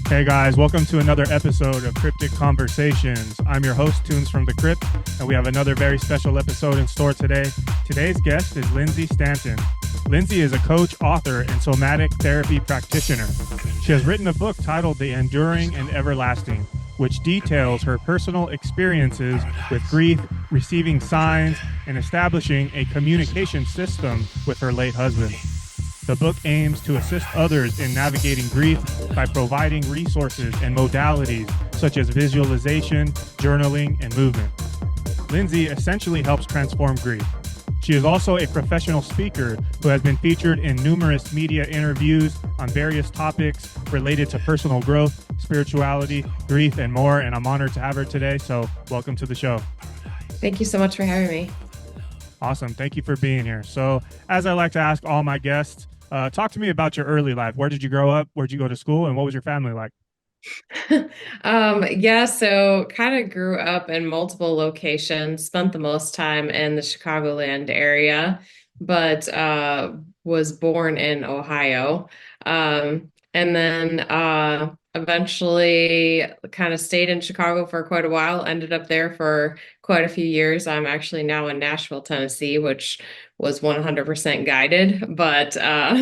Hey guys, welcome to another episode of Cryptic Conversations. I'm your host, Tunes from the Crypt, and we have another very special episode in store today. Today's guest is Lindsay Stanton. Lindsay is a coach, author, and somatic therapy practitioner. She has written a book titled The Enduring and Everlasting, which details her personal experiences with grief, receiving signs, and establishing a communication system with her late husband. The book aims to assist others in navigating grief by providing resources and modalities such as visualization, journaling, and movement. Lindsay essentially helps transform grief. She is also a professional speaker who has been featured in numerous media interviews on various topics related to personal growth, spirituality, grief, and more. And I'm honored to have her today. So welcome to the show. Thank you so much for having me. Awesome. Thank you for being here. So as I like to ask all my guests, talk to me about your early life. Where did you grow up? Where did you go to school? And what was your family like? Yeah, so kind of grew up in multiple locations, spent the most time in the Chicagoland area, but was born in Ohio. And then eventually kind of stayed in Chicago for quite a while, ended up there for quite a few years. I'm actually now in Nashville, Tennessee, which was 100% guided, but Uh,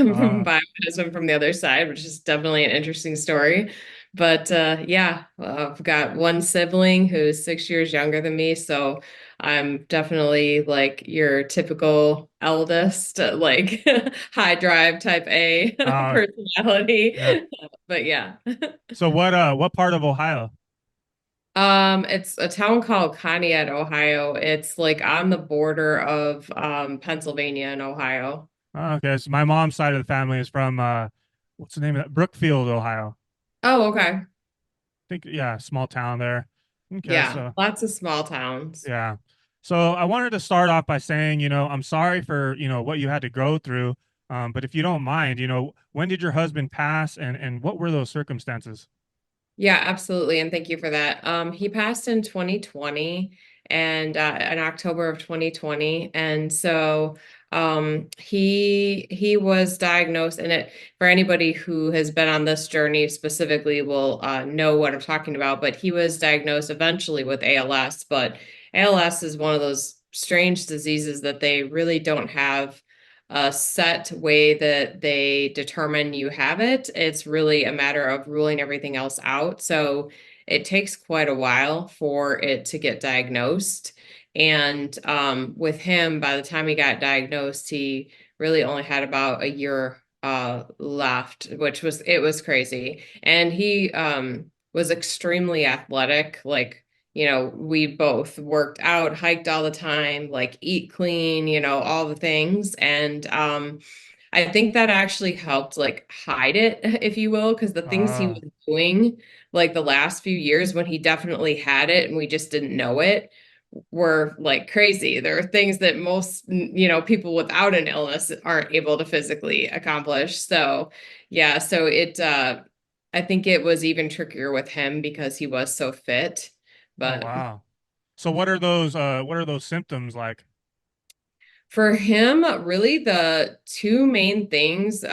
by my husband from the other side, which is definitely an interesting story. But yeah, I've got one sibling who's 6 years younger than me, so I'm definitely like your typical eldest, like high drive type A uh, personality. yeah. But yeah. So what part of Ohio? It's a town called Conneaut, Ohio. It's like on the border of Pennsylvania and Ohio. Okay, so my mom's side of the family is from what's the name of that? Brookfield, Ohio. Oh, okay. I think yeah, small town there. Okay, Yeah, so lots of small towns. yeah. So I wanted to start off by saying, I'm sorry for, what you had to go through. But if you don't mind, when did your husband pass and what were those circumstances? Yeah, absolutely. And thank you for that. He passed in 2020 and in October of 2020. And so he was diagnosed, and it for anybody who has been on this journey specifically will know what I'm talking about, but he was diagnosed eventually with ALS. But ALS is one of those strange diseases that they really don't have a set way that they determine you have it. It's really a matter of ruling everything else out. So it takes quite a while for it to get diagnosed. And with him, by the time he got diagnosed, he really only had about a year left, which was it was crazy. And he was extremely athletic, like we both worked out, hiked all the time, like eat clean, all the things. And I think that actually helped like hide it, if you will, because the things he Uh, was doing like the last few years when he definitely had it and we just didn't know it were like crazy. There are things that most, people without an illness aren't able to physically accomplish. So, yeah, so I think it was even trickier with him because he was so fit. oh But wow. So what are those symptoms like? for him, really the two main things,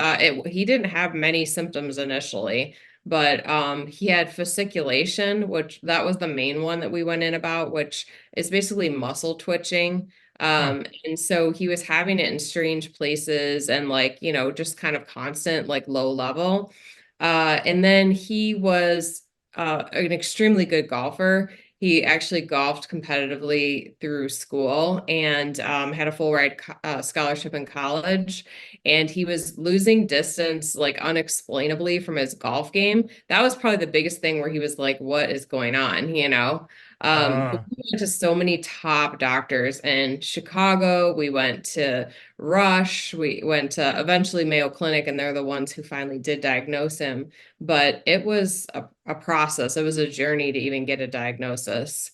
he didn't have many symptoms initially, but he had fasciculation, which that was the main one that we went in about, which is basically muscle twitching. Huh. And so he was having it in strange places and like, just kind of constant, like low level. And then he was an extremely good golfer. He actually golfed competitively through school and had a full ride scholarship in college. And he was losing distance like unexplainably from his golf game. That was probably the biggest thing where he was like, what is going on? But Uh, we went to so many top doctors in Chicago. We went to Rush. We went to eventually Mayo Clinic, and they're the ones who finally did diagnose him. But it was a process. It was a journey to even get a diagnosis.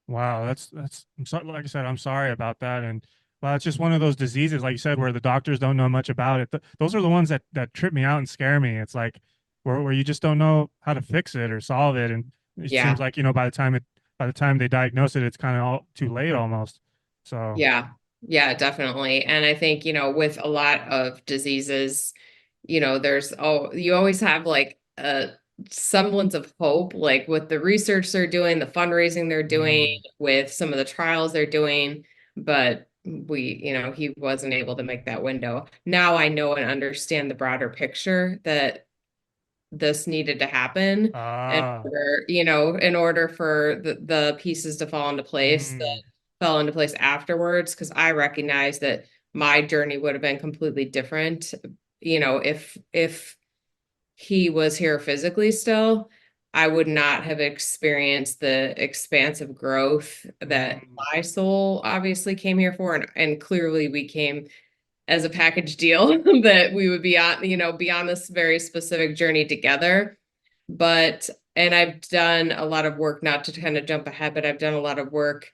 wow, I'm sorry, like I said, I'm sorry about that. And well, it's just one of those diseases, like you said, where the doctors don't know much about it. Those are the ones that trip me out and scare me. It's like where you just don't know how to fix it or solve it. And it seems Yeah. like, by the time they diagnose it, it's kind of all too late almost. So Yeah. Yeah, definitely. And I think, with a lot of diseases, you always have like semblance of hope, like with the research they're doing, the fundraising they're doing, Mm. with some of the trials they're doing, but he wasn't able to make that window. Now I know and understand the broader picture that this needed to happen Ah. in order for the pieces to fall into place Mm. that fell into place afterwards, because I recognize that my journey would have been completely different, if he was here physically still. I would not have experienced the expansive growth that Mm. my soul obviously came here for. And clearly we came as a package deal that we would be on this very specific journey together. And I've done a lot of work, not to kind of jump ahead, but I've done a lot of work,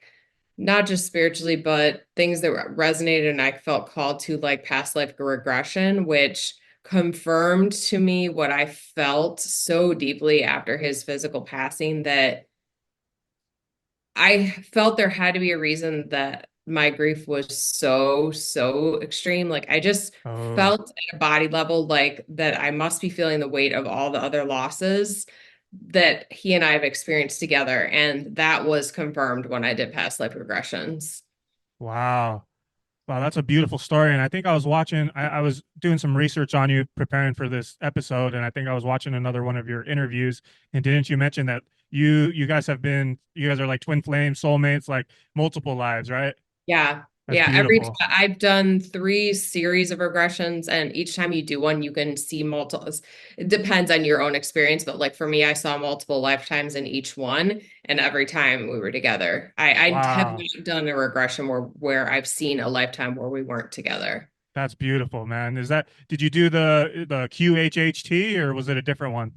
not just spiritually, but things that resonated and I felt called to, like past life regression, which confirmed to me what I felt so deeply after his physical passing, that I felt there had to be a reason that my grief was so, so extreme. Like I just Oh. felt at a body level like that I must be feeling the weight of all the other losses that he and I have experienced together. And that was confirmed when I did past life regressions. Wow. Wow, that's a beautiful story. And I think I was doing some research on you preparing for this episode, and I think I was watching another one of your interviews. And didn't you mention that you guys are like twin flames, soulmates, like multiple lives, right? Yeah. That's Yeah. beautiful. I've done 3 series of regressions, and each time you do one, you can see multiple. It depends on your own experience, but like for me, I saw multiple lifetimes in each one, and every time we were together. I have Wow. not done a regression where I've seen a lifetime where we weren't together. That's beautiful, man. Did you do the QHHT or was it a different one?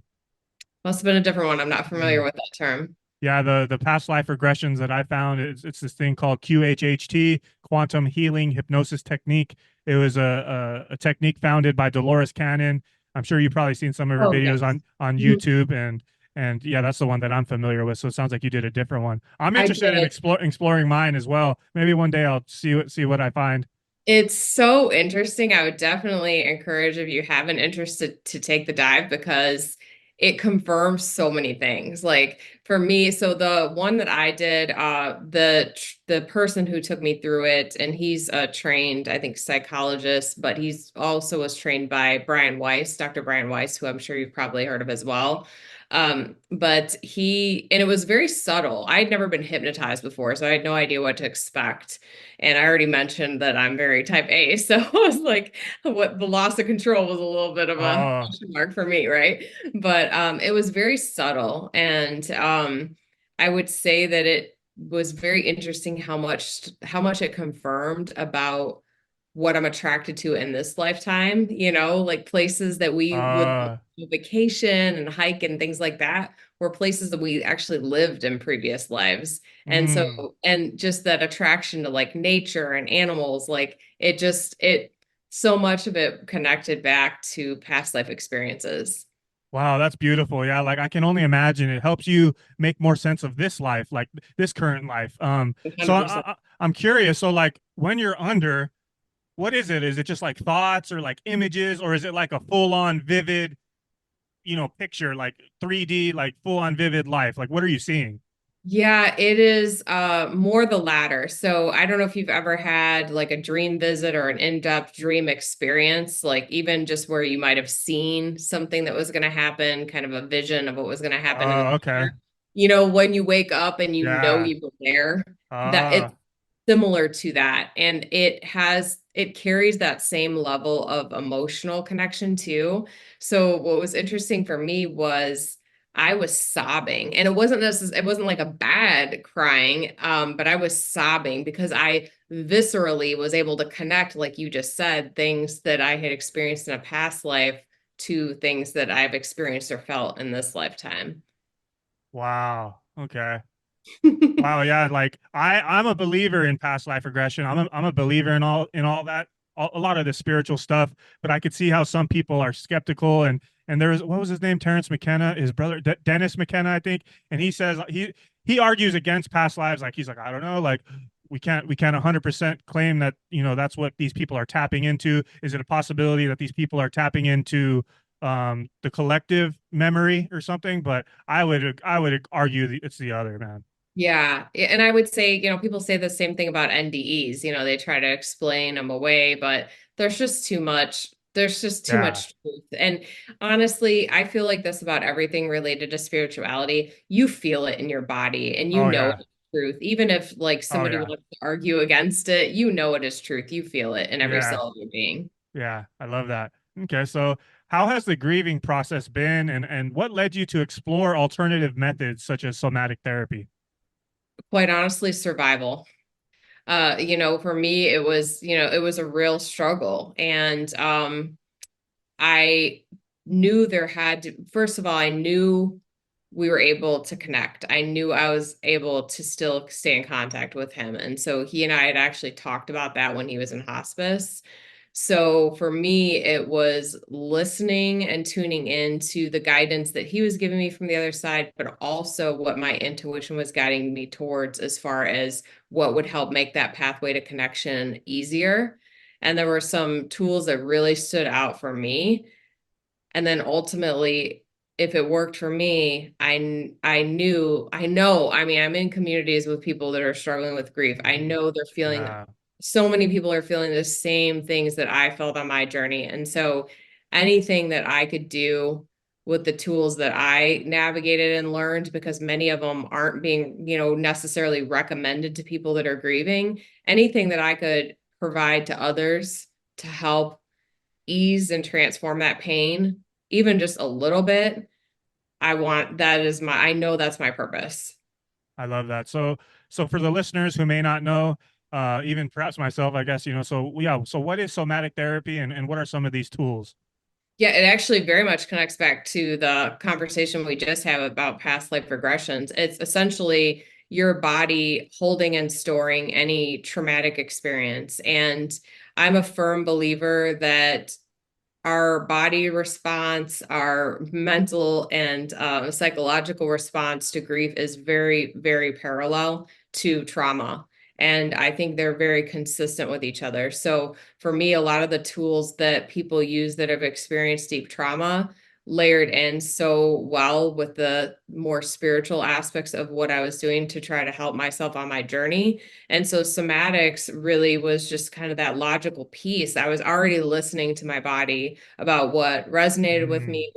Must have been a different one. I'm not familiar Mm. with that term. Yeah, the past life regressions that I found, it's this thing called QHHT, quantum healing hypnosis technique. It was a technique founded by Dolores Cannon. I'm sure you've probably seen some of her Oh, videos yes. on Mhm. YouTube, and yeah, that's the one that I'm familiar with. So it sounds like you did a different one. I'm I interested in did. exploring mine as well. Maybe one day I'll see what I find. It's so interesting. I would definitely encourage, if you have an interest, to take the dive, because it confirms so many things. Like for me, so the one that I did, the person who took me through it, and he's a trained, I think, psychologist, but he's also was trained by Dr. Brian Weiss, who I'm sure you've probably heard of as well. But and it was very subtle. I'd never been hypnotized before, so I had no idea what to expect. And I already mentioned that I'm very type A. So I was like, what the loss of control was a little bit of a Oh, question mark for me, right? But it was very subtle. And I would say that it was very interesting how much it confirmed about what I'm attracted to in this lifetime, like places that we would uh, vacation and hike and things like that were places that we actually lived in previous lives. And mm. so, and just that attraction to like nature and animals, like it so much of it connected back to past life experiences. Wow, that's beautiful. Yeah, like I can only imagine it helps you make more sense of this life, like this current life. So 100%. I'm curious. So like when you're under, what is it? Is it just like thoughts or like images, or is it like a full on vivid, picture, like 3D, like full on vivid life? Like what are you seeing? Yeah, it is more the latter. So I don't know if you've ever had like a dream visit or an in-depth dream experience, like even just where you might have seen something that was going to happen, kind of a vision of what was going to happen in the Oh, okay. future. When you wake up and Yeah. you were there, that Uh, it's similar to that. And it carries that same level of emotional connection too. So what was interesting for me was I was sobbing, and it wasn't like a bad crying, but I was sobbing because I viscerally was able to connect, like you just said, things that I had experienced in a past life to things that I've experienced or felt in this lifetime. wow. Okay. Wow, yeah, like I'm a believer in past life regression. I'm a believer in all that, a lot of the spiritual stuff, but I could see how some people are skeptical, and there was, what was his name, Terrence McKenna, his brother Dennis McKenna, I think, and he says he argues against past lives, like he's like, I don't know, like we can't 100% claim that, that's what these people are tapping into. Is it a possibility that these people are tapping into the collective memory or something, but I would argue that it's the other, man. Yeah. And I would say, people say the same thing about NDEs. They try to explain them away, but there's just too much. There's just too Yeah. much truth. And honestly, I feel like this about everything related to spirituality. You feel it in your body and you Oh know yeah. it's truth. Even if like Oh somebody yeah. wants to argue against it, you know it is truth. You feel it in every Yeah. cell of your being. Yeah. I love that. Okay, so how has the grieving process been, and what led you to explore alternative methods such as somatic therapy? Quite honestly, survival. For me, it was a real struggle. And I knew there had to, first of all, I knew we were able to connect. I knew I was able to still stay in contact with him. And so he and I had actually talked about that when he was in hospice. So for me, it was listening and tuning into the guidance that he was giving me from the other side, but also what my intuition was guiding me towards as far as what would help make that pathway to connection easier. And there were some tools that really stood out for me. And then ultimately, if it worked for me, I know, I mean, I'm in communities with people that are struggling with grief. I Mhm. know they're feeling, Yeah. so many people are feeling the same things that I felt on my journey. And so anything that I could do with the tools that I navigated and learned, because many of them aren't being, necessarily recommended to people that are grieving, anything that I could provide to others to help ease and transform that pain, even just a little bit, I know that's my purpose. I love that. So for the listeners who may not know, even perhaps myself, I guess, so yeah, so what is somatic therapy, and what are some of these tools? Yeah, it actually very much connects back to the conversation we just had about past life regressions. It's essentially your body holding and storing any traumatic experience. And I'm a firm believer that our body response, our mental and psychological response to grief is very, very parallel to trauma. And I think they're very consistent with each other. So for me, a lot of the tools that people use that have experienced deep trauma layered in so well with the more spiritual aspects of what I was doing to try to help myself on my journey. And so somatics really was just kind of that logical piece. I was already listening to my body about what resonated with Mm, me,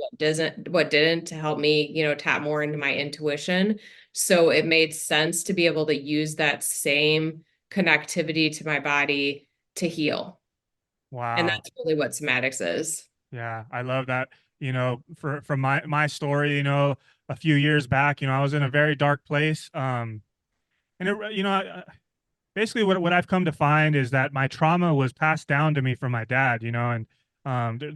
what didn't, to help me, tap more into my intuition. So it made sense to be able to use that same connectivity to my body to heal. And wow. that's really what somatics is. Yeah, I love that. From my story, a few years back, I was in a very dark place. And basically what I've come to find is that my trauma was passed down to me from my dad, and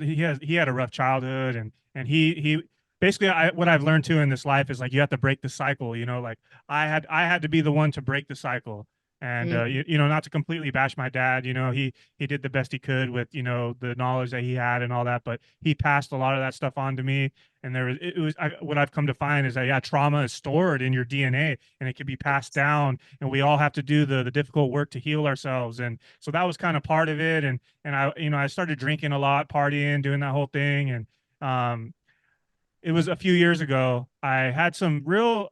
he had a rough childhood, and he basically what I've learned too in this life is like you have to break the cycle, like I had to be the one to break the cycle. And Mm, not to completely bash my dad, he did the best he could with the knowledge that he had and all that, but he passed a lot of that stuff on to me. And what I've come to find is that, yeah, trauma is stored in your DNA, and it can be passed down, and we all have to do the difficult work to heal ourselves. And so that was kind of part of it. And I started drinking a lot, partying, doing that whole thing. And um it was a few years ago. I had some real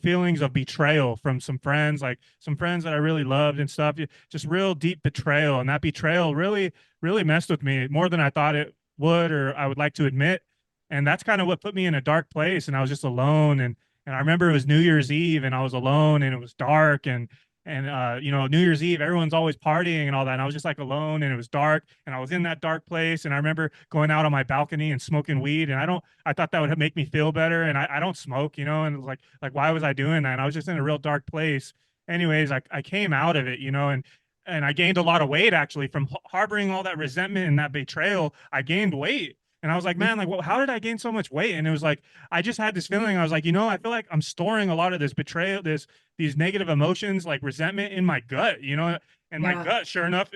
feelings of betrayal from some friends, like some friends that I really loved and stuff. Just real deep betrayal. And that betrayal really, really messed with me more than I thought it would, or I would like to admit. And that's kind of what put me in a dark place. And I was just alone. And I remember it was New Year's Eve, and I was alone, and it was dark, and New Year's Eve, everyone's always partying and all that, and I was just like alone, and it was dark, and I was in that dark place. And I remember going out on my balcony and smoking weed, and I thought that would make me feel better, and I don't smoke, and it was like why was I doing that? And I was just in a real dark place. Anyways, I came out of it, and I gained a lot of weight actually from harboring all that resentment and that betrayal. I gained weight. And I was like, man, like, well, how did I gain so much weight? And it was like, I just had this feeling. I was like, I feel like I'm storing a lot of this betrayal, these negative emotions, like resentment, in my gut, and my yeah. gut, sure enough,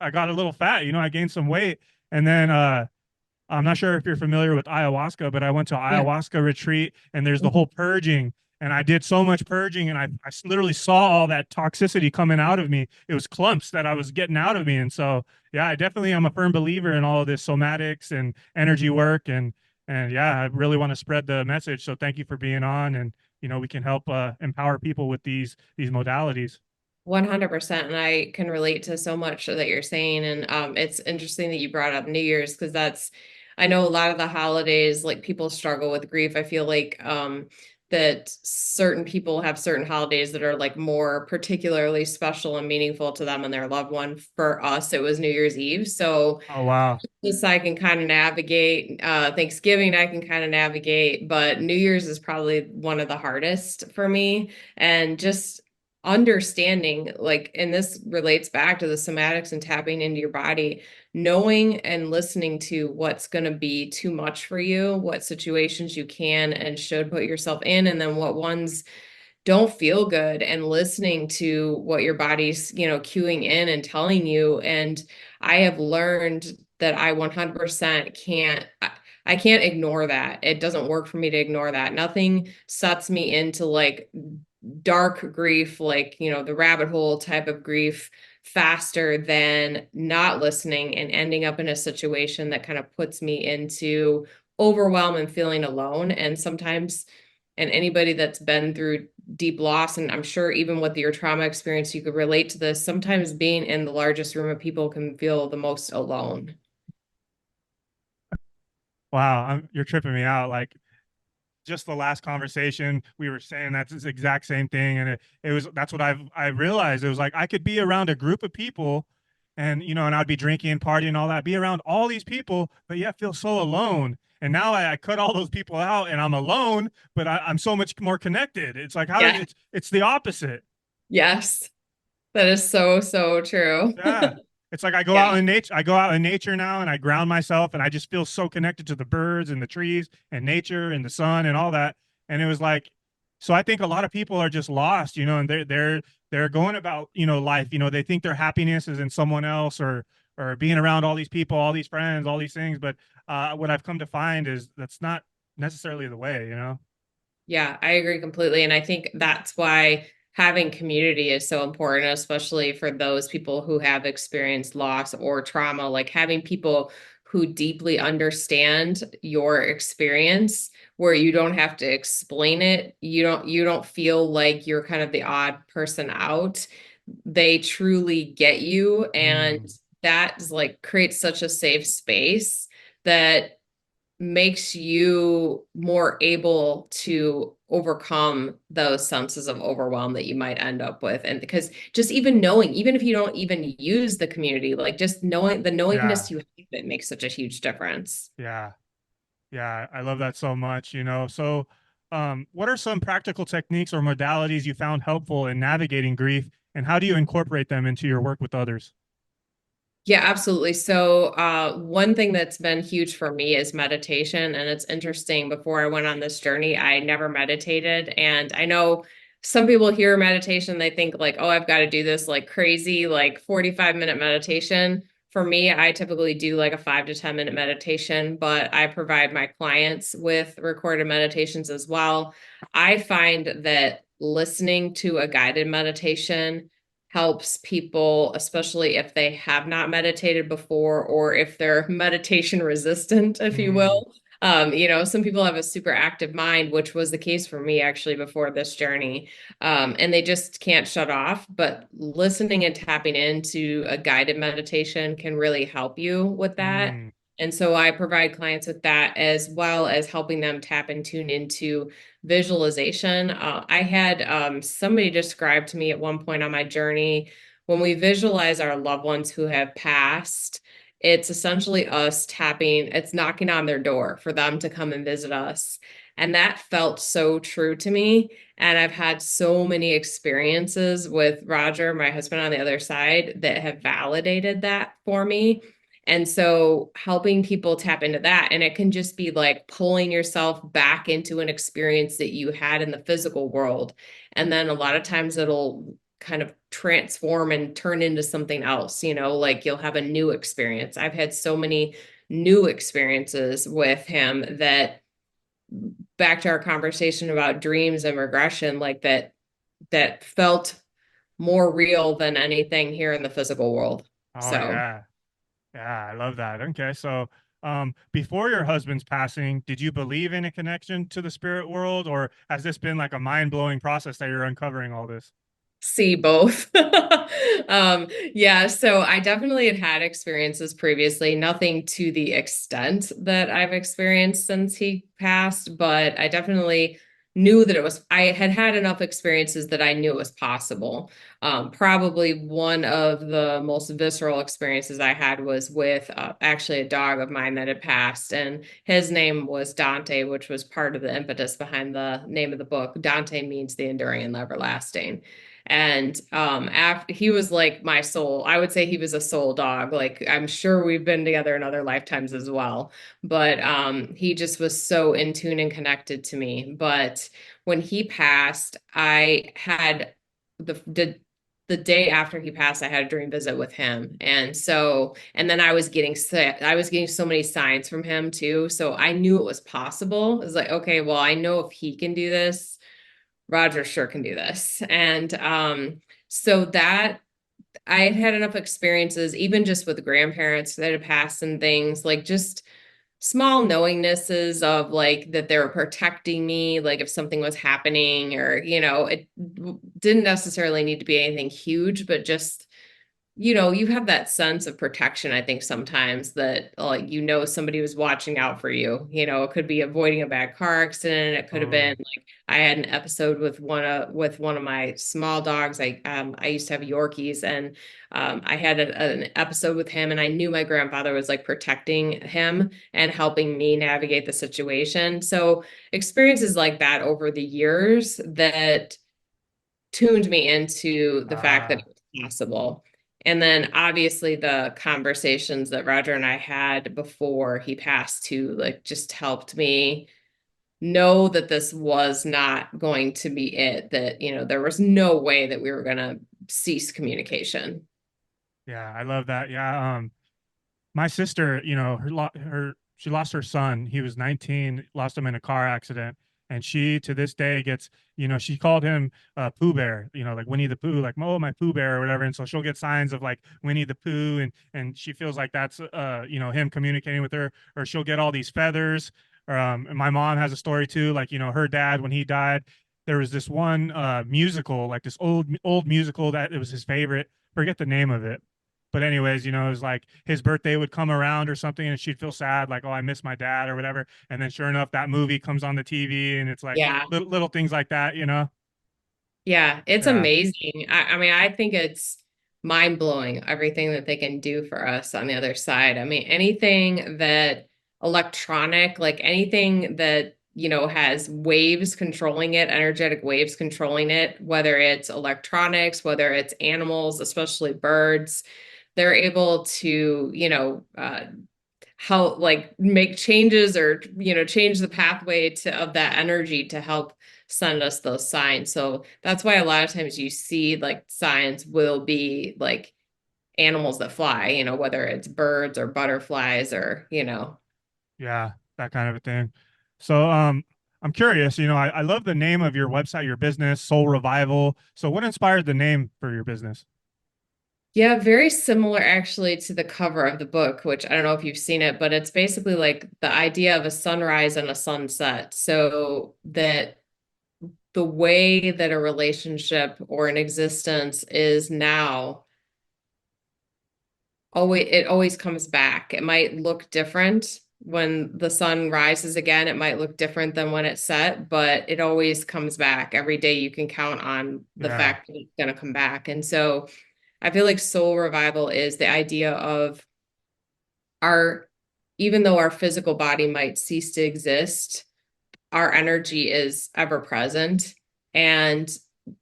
I got a little fat, I gained some weight. And then I'm not sure if you're familiar with ayahuasca, but I went to Yeah. ayahuasca retreat, and there's the Mhm. whole purging. And I did so much purging, and I literally saw all that toxicity coming out of me. It was clumps that I was getting out of me. And so, yeah, I definitely am a firm believer in all of this somatics and energy work. And yeah, I really want to spread the message. So thank you for being on. And, we can help empower people with these modalities. 100%. And I can relate to so much that you're saying. And it's interesting that you brought up New Year's because I know a lot of the holidays, like people struggle with grief. I feel like that certain people have certain holidays that are like more particularly special and meaningful to them and their loved one. For us, it was New Year's Eve. So Oh, wow. this I can kind of navigate. Thanksgiving I can kind of navigate, but New Year's is probably one of the hardest for me. And just understanding, like, and this relates back to the somatics and tapping into your body, knowing and listening to what's going to be too much for you, what situations you can and should put yourself in, and then what ones don't feel good, and listening to what your body's, cueing in and telling you. And I have learned that I 100% I can't ignore that. It doesn't work for me to ignore that. Nothing sucks me into like dark grief, like, the rabbit hole type of grief faster than not listening and ending up in a situation that kind of puts me into overwhelm and feeling alone. And sometimes, and anybody that's been through deep loss, and I'm sure even with your trauma experience, you could relate to this. Sometimes being in the largest room of people can feel the most alone. Wow. You're tripping me out. Like, just the last conversation we were saying that's the exact same thing, and it was that's what I realized. It was like I could be around a group of people, and and I'd be drinking, partying, all that, be around all these people, but yet feel so alone. And now I cut all those people out and I'm alone, but I'm so much more connected. It's like how Yeah. it's the opposite. Yes. That is so, so true. Yeah. It's like Yeah. I go out in nature now and I ground myself and I just feel so connected to the birds and the trees and nature and the sun and all that. And it was like, so I think a lot of people are just lost, and they're going about, life, they think their happiness is in someone else or being around all these people, all these friends, all these things. But what I've come to find is that's not necessarily the way. Yeah, I agree completely. And I think that's why having community is so important, especially for those people who have experienced loss or trauma, like having people who deeply understand your experience where you don't have to explain it. You don't feel like you're kind of the odd person out. They truly get you. And Mm, that is like creates such a safe space that makes you more able to overcome those senses of overwhelm that you might end up with. And because just even knowing, even if you don't even use the community, like just knowing the yeah, knowingness you have, it makes such a huge difference. yeah. Yeah, I love that so much. So, what are some practical techniques or modalities you found helpful in navigating grief, and how do you incorporate them into your work with others? Yeah, absolutely. So, one thing that's been huge for me is meditation. And it's interesting, before I went on this journey, I never meditated. And I know some people hear meditation, they think like, oh, I've got to do this like crazy, like 45-minute meditation. For me, I typically do like a 5 to 10 minute meditation, but I provide my clients with recorded meditations as well. I find that listening to a guided meditation helps people, especially if they have not meditated before or if they're meditation resistant, if you Mm, will. Some people have a super active mind, which was the case for me actually before this journey. And they just can't shut off. But listening and tapping into a guided meditation can really help you with that. mm, And so I provide clients with that, as well as helping them tap and tune into visualization. I had somebody describe to me at one point on my journey, when we visualize our loved ones who have passed, it's essentially us tapping, it's knocking on their door for them to come and visit us. And that felt so true to me. And I've had so many experiences with Roger, my husband, on the other side that have validated that for me. And so helping people tap into that, and it can just be like pulling yourself back into an experience that you had in the physical world. And then a lot of times it'll kind of transform and turn into something else, like you'll have a new experience. I've had so many new experiences with him that back to our conversation about dreams and regression, like that felt more real than anything here in the physical world. Oh So yeah. Yeah, I love that. Okay, so before your husband's passing, did you believe in a connection to the spirit world, or has this been like a mind-blowing process that you're uncovering all this? see both. Yeah, so I definitely had experiences previously, nothing to the extent that I've experienced since he passed, but I definitely knew that I had had enough experiences that I knew it was possible. Probably one of the most visceral experiences I had was with actually a dog of mine that had passed, and his name was Dante, which was part of the impetus behind the name of the book. Dante means the enduring and everlasting. And after he was like my soul, I would say he was a soul dog. Like I'm sure we've been together in other lifetimes as well. But he just was so in tune and connected to me. But when he passed, I had the day after he passed, I had a dream visit with him. And then I was getting sick. I was getting so many signs from him too. So I knew it was possible. It was like, okay, well, I know if he can do this, Roger sure can do this. And so that I had enough experiences, even just with grandparents that had passed and things, like just small knowingnesses of like that they were protecting me, like if something was happening, or, it didn't necessarily need to be anything huge, but just you have that sense of protection, I think sometimes that like somebody was watching out for you. It could be avoiding a bad car accident. It could have been Oh, like I had an episode with one of my small dogs. I used to have Yorkies, and I had an episode with him, and I knew my grandfather was like protecting him and helping me navigate the situation. So experiences like that over the years that tuned me into the fact that it ah, was possible. And then obviously the conversations that Roger and I had before he passed too, like just helped me know that this was not going to be it, that, there was no way that we were going to cease communication. yeah, I love that. Yeah, my sister, she lost her son. He was 19, lost him in a car accident, and she to this day gets, she called him Pooh Bear, like Winnie the Pooh, like oh my Pooh Bear or whatever. And so she'll get signs of like Winnie the Pooh, and she feels like that's him communicating with her, or she'll get all these feathers. And my mom has a story too, like her dad when he died. There was this one musical, like this old musical that it was his favorite. Forget the name of it, but anyways, it was like his birthday would come around or something, and she'd feel sad, like, oh, I miss my dad or whatever. And then sure enough, that movie comes on the TV, and it's like Yeah. little things like that. Yeah, it's Yeah, amazing. I mean, I think it's mind blowing everything that they can do for us on the other side. I mean, anything that electronic, like anything that, has waves controlling it, energetic waves controlling it, whether it's electronics, whether it's animals, especially birds, they're able to, help like make changes or change the pathway of that energy to help send us those signs. So that's why a lot of times you see like signs will be like animals that fly, whether it's birds or butterflies or. yeah, that kind of a thing. So, I'm curious. I love the name of your website, your business, Soul Revival. So, what inspired the name for your business? Yeah, very similar actually to the cover of the book, which I don't know if you've seen it, but it's basically like the idea of a sunrise and a sunset. So that the way that a relationship or an existence is now, it always comes back. It might look different when the sun rises again. It might look different than when it's set, but it always comes back. Every day you can count on the Yeah, fact that it's going to come back. And so I feel like soul revival is the idea of our, even though our physical body might cease to exist, our energy is ever present, and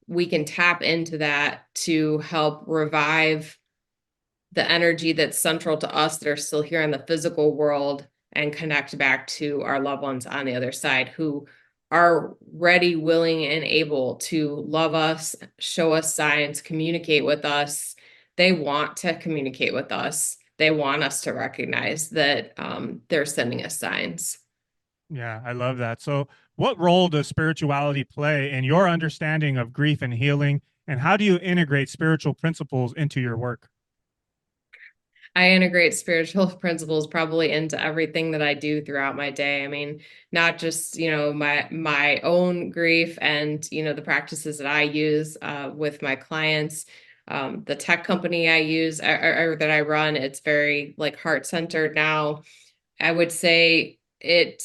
we can tap into that to help revive the energy that's central to us that are still here in the physical world, and connect back to our loved ones on the other side who are ready, willing, and able to love us, show us signs, communicate with us. They want to communicate with us. They want us to recognize that they're sending us signs. Yeah, I love that. So, what role does spirituality play in your understanding of grief and healing? And how do you integrate spiritual principles into your work? I integrate spiritual principles probably into everything that I do throughout my day. I mean, not just, my own grief and, the practices that I use with my clients. The tech company I use or that I run, it's very like heart centered now. I would say it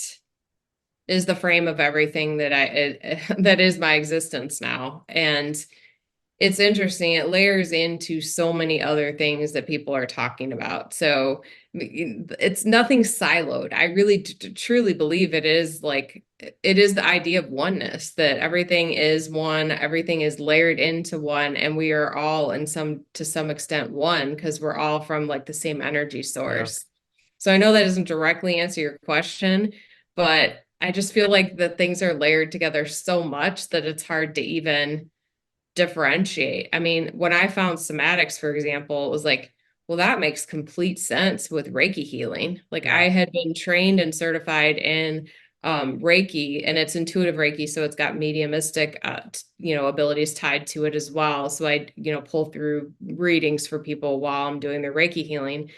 is the frame of everything that is my existence now. And it's interesting. It layers into so many other things that people are talking about. So it's nothing siloed. I really truly believe it is the idea of oneness, that everything is one, everything is layered into one, and we are all to some extent one because we're all from like the same energy Yeah. source. So I know that doesn't directly answer your question, but I just feel like the things are layered together so much that it's hard to even differentiate. I mean, when I found somatics, for example, it was like, well, that makes complete sense with Reiki healing. Like Yeah. I had been trained and certified in Reiki, and it's intuitive Reiki, so it's got mediumistic, abilities tied to it as well. So I, pull through readings for people while I'm doing their Reiki healing.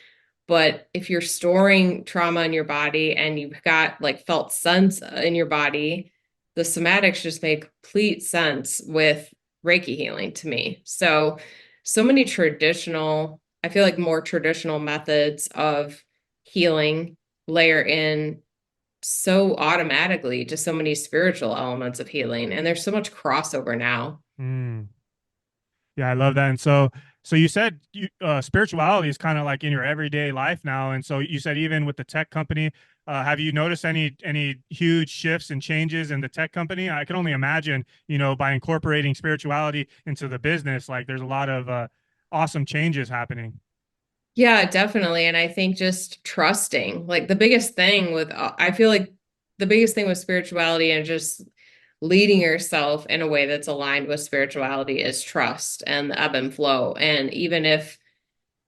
But if you're storing trauma in your body and you've got like felt sense in your body, the somatics just make complete sense with Reiki healing to me. So, so many traditional, I feel like more traditional methods of healing layer in so automatically to so many spiritual elements of healing. And there's so much crossover now. Mm. Yeah, I love that. And so you said spirituality is kind of like in your everyday life now. And so you said even with the tech company, have you noticed any huge shifts and changes in the tech company? I can only imagine, by incorporating spirituality into the business, like there's a lot of awesome changes happening. Yeah, definitely. And I think just trusting, like the biggest thing with, I feel like the biggest thing with spirituality and just leading yourself in a way that's aligned with spirituality is trust and the ebb and flow. And even if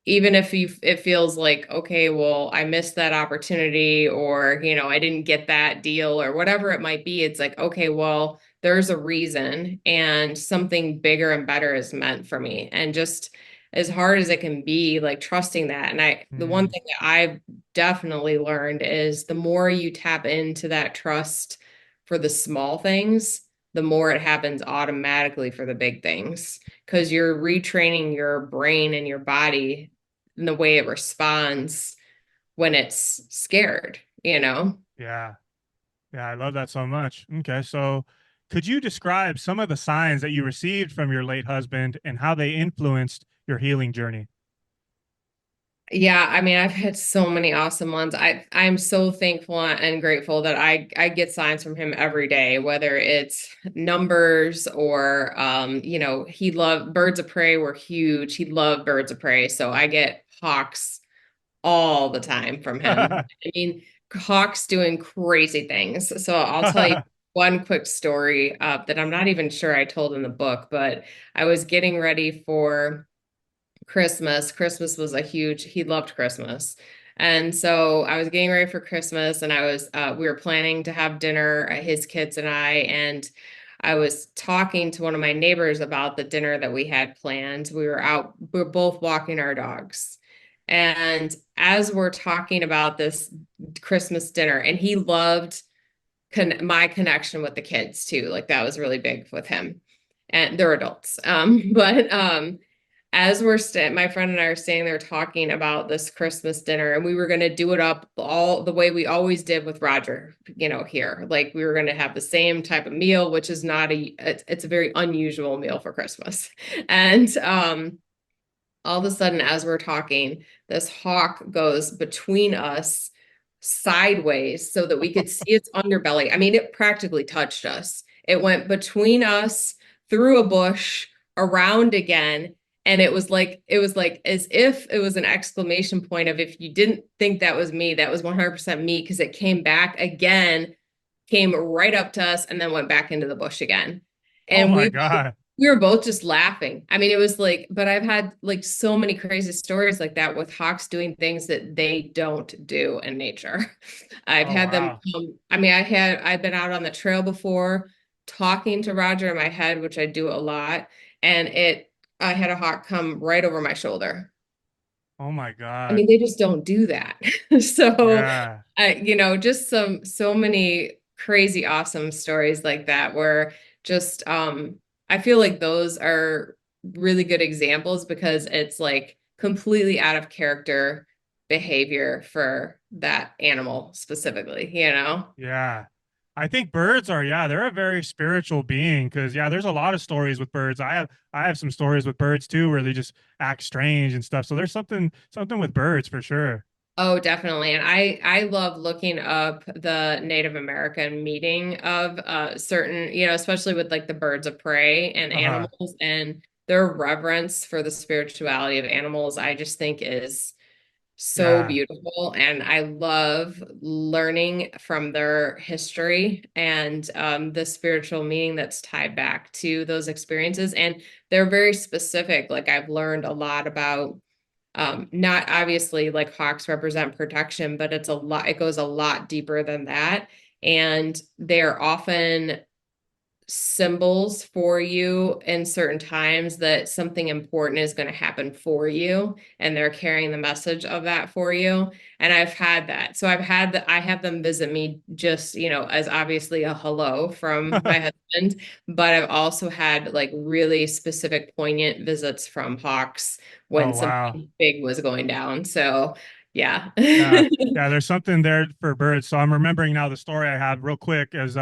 it feels like, okay, well, I missed that opportunity, or I didn't get that deal, or whatever it might be, it's like, okay, well, there's a reason and something bigger and better is meant for me. And just as hard as it can be, like trusting that. And the one Mm, thing that I've definitely learned is the more you tap into that trust for the small things, the more it happens automatically for the big things, because you're retraining your brain and your body and the way it responds when it's scared. yeah. Yeah, I love that so much. Okay, so could you describe some of the signs that you received from your late husband and how they influenced your healing journey? Yeah, I mean, I've had so many awesome ones. I'm so thankful and grateful that I get signs from him every day, whether it's numbers or he loved birds of prey were huge. He loved birds of prey. So I get hawks all the time from him. I mean, hawks doing crazy things. So I'll tell you one quick story that I'm not even sure I told in the book, but I was getting ready for Christmas. Christmas was he loved Christmas. And so I was getting ready for Christmas, and we were planning to have dinner, his kids and and I was talking to one of my neighbors about the dinner that we had planned. We were both walking our dogs. And as we're talking about this Christmas dinner, and he loved my connection with the kids too. Like that was really big with him. And they're adults. But as my friend and I are staying there talking about this Christmas dinner, and we were going to do it up all the way we always did with Roger, here. Like we were going to have the same type of meal, which is not it's a very unusual meal for Christmas. And all of a sudden, as we're talking, this hawk goes between us sideways so that we could see its underbelly. I mean, it practically touched us. It went between us, through a bush, around again. And it was like as if it was an exclamation point of, if you didn't think that was me, that was 100% me, because it came back again, came right up to us, and then went back into the bush again. Oh And my we God. we were both just laughing. I mean, it was like, but I've had like so many crazy stories like that with hawks doing things that they don't do in nature. I've Oh had them wow. come, I've been out on the trail before talking to Roger in my head, which I do a lot, and I had a hawk come right over my shoulder. Oh my I God. mean, they just don't do that. So, Yeah. just so many crazy, awesome stories like that where just, I feel like those are really good examples because it's like completely out of character behavior for that animal specifically, you know? Yeah. I think birds are, yeah, they're a very spiritual being because yeah, there's a lot of stories with birds. I have some stories with birds too where they just act strange and stuff. So there's something with birds for sure. Oh, definitely. And I love looking up the Native American meaning of certain, especially with like the birds of prey and Uh-huh. animals and their reverence for the spirituality of animals, I just think is so Yeah. beautiful. And I love learning from their history and the spiritual meaning that's tied back to those experiences. And they're very specific. Like I've learned a lot about not obviously like hawks represent protection, but it goes a lot deeper than that. And they're often symbols for you in certain times that something important is going to happen for you and they're carrying the message of that for you. And I've had that. So I have them visit me just, as obviously a hello from my husband, but I've also had like really specific poignant visits from hawks when Oh wow. something big was going down. So yeah. Yeah. Yeah, there's something there for birds. So I'm remembering now the story I had real quick is